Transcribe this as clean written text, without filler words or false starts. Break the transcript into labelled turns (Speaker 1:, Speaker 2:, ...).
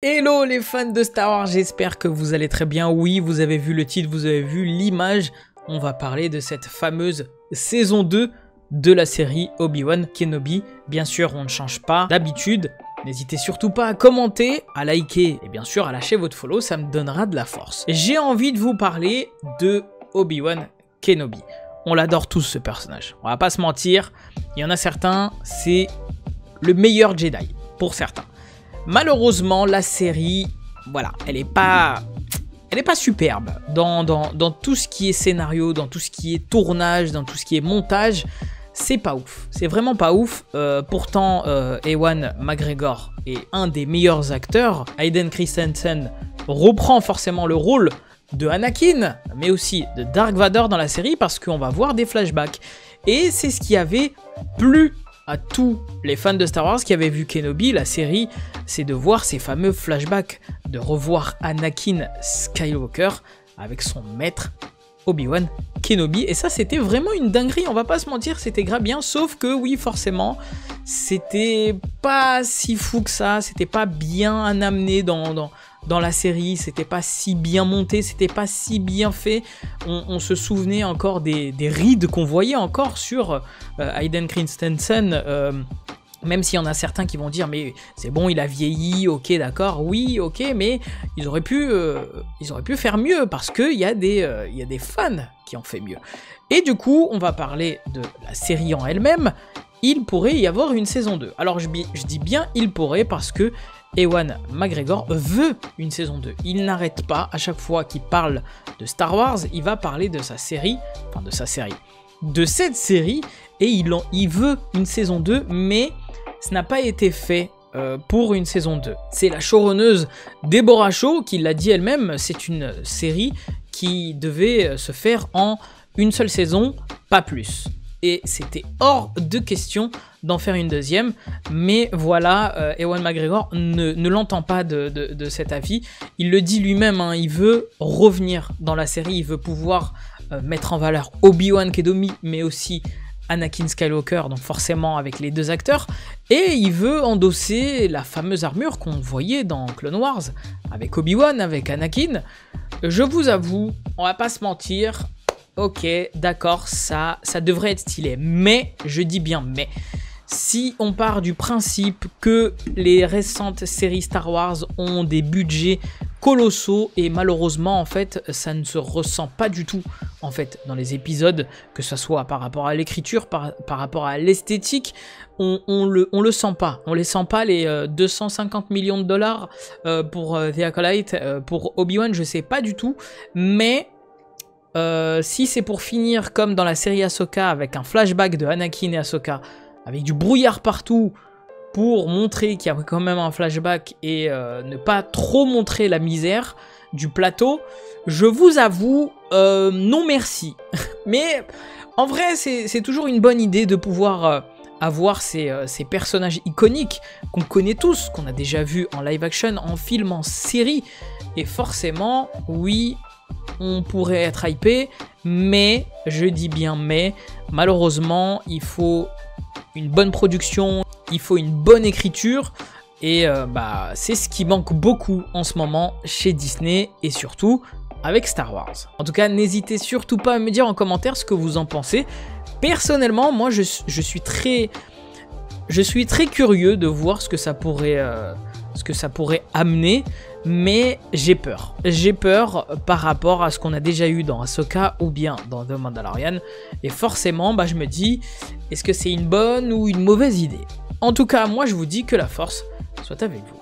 Speaker 1: Hello les fans de Star Wars, j'espère que vous allez très bien. Oui, vous avez vu le titre, vous avez vu l'image. On va parler de cette fameuse saison 2 de la série Obi-Wan Kenobi. Bien sûr, on ne change pas d'habitude. N'hésitez surtout pas à commenter, à liker et bien sûr à lâcher votre follow, ça me donnera de la force. J'ai envie de vous parler de Obi-Wan Kenobi. On l'adore tous ce personnage, on va pas se mentir. Il y en a certains, c'est le meilleur Jedi, pour certains. Malheureusement, la série, voilà, elle est pas superbe dans tout ce qui est scénario, dans tout ce qui est tournage, dans tout ce qui est montage. C'est pas ouf, c'est vraiment pas ouf. Pourtant, Ewan McGregor est un des meilleurs acteurs. Hayden Christensen reprend forcément le rôle de Anakin, mais aussi de Dark Vador dans la série parce qu'on va voir des flashbacks. Et c'est ce qui avait plu à tous les fans de Star Wars qui avaient vu Kenobi, la série, c'est de voir ces fameux flashbacks, de revoir Anakin Skywalker avec son maître Obi-Wan Kenobi. Et ça, c'était vraiment une dinguerie, on va pas se mentir, c'était grave bien, sauf que oui, forcément, c'était pas si fou que ça, c'était pas bien amené dans la série, c'était pas si bien monté, c'était pas si bien fait. On se souvenait encore des rides qu'on voyait encore sur Hayden Christensen, même s'il y en a certains qui vont dire mais c'est bon, il a vieilli, ok d'accord, oui ok, mais ils auraient pu faire mieux parce qu'il y a des fans qui ont fait mieux. Et du coup, on va parler de la série en elle-même. Il pourrait y avoir une saison 2. Alors je dis bien il pourrait parce que Ewan McGregor veut une saison 2. Il n'arrête pas, à chaque fois qu'il parle de Star Wars, il va parler de cette série, et il veut une saison 2, mais ce n'a pas été fait pour une saison 2. C'est la showrunneuse Deborah Chow qui l'a dit elle-même, c'est une série qui devait se faire en une seule saison, pas plus. Et c'était hors de question d'en faire une deuxième, mais voilà, Ewan McGregor ne l'entend pas de cet avis. Il le dit lui-même, hein, il veut revenir dans la série, il veut pouvoir mettre en valeur Obi-Wan Kenobi, mais aussi Anakin Skywalker, donc forcément avec les deux acteurs, et il veut endosser la fameuse armure qu'on voyait dans Clone Wars, avec Obi-Wan, avec Anakin. Je vous avoue, on va pas se mentir, ok, d'accord, ça devrait être stylé, mais, je dis bien mais, si on part du principe que les récentes séries Star Wars ont des budgets colossaux et malheureusement en fait ça ne se ressent pas du tout en fait dans les épisodes, que ce soit par rapport à l'écriture, par rapport à l'esthétique, on le sent pas, on les sent pas les 250 millions de dollars pour The Acolyte, pour Obi-Wan je sais pas du tout, mais si c'est pour finir comme dans la série Ahsoka avec un flashback de Anakin et Ahsoka avec du brouillard partout pour montrer qu'il y a quand même un flashback et ne pas trop montrer la misère du plateau, je vous avoue, non merci. Mais en vrai, c'est toujours une bonne idée de pouvoir avoir ces personnages iconiques qu'on connaît tous, qu'on a déjà vus en live action, en film, en série. Et forcément, oui, on pourrait être hypé, mais, je dis bien mais, malheureusement, il faut une bonne production, il faut une bonne écriture, et c'est ce qui manque beaucoup en ce moment chez Disney, et surtout avec Star Wars. En tout cas, n'hésitez surtout pas à me dire en commentaire ce que vous en pensez. Personnellement, moi, je suis très curieux de voir ce que ça pourrait amener, mais j'ai peur. J'ai peur par rapport à ce qu'on a déjà eu dans Ahsoka ou bien dans The Mandalorian. Et forcément, je me dis, est-ce que c'est une bonne ou une mauvaise idée? En tout cas, moi je vous dis que la force soit avec vous.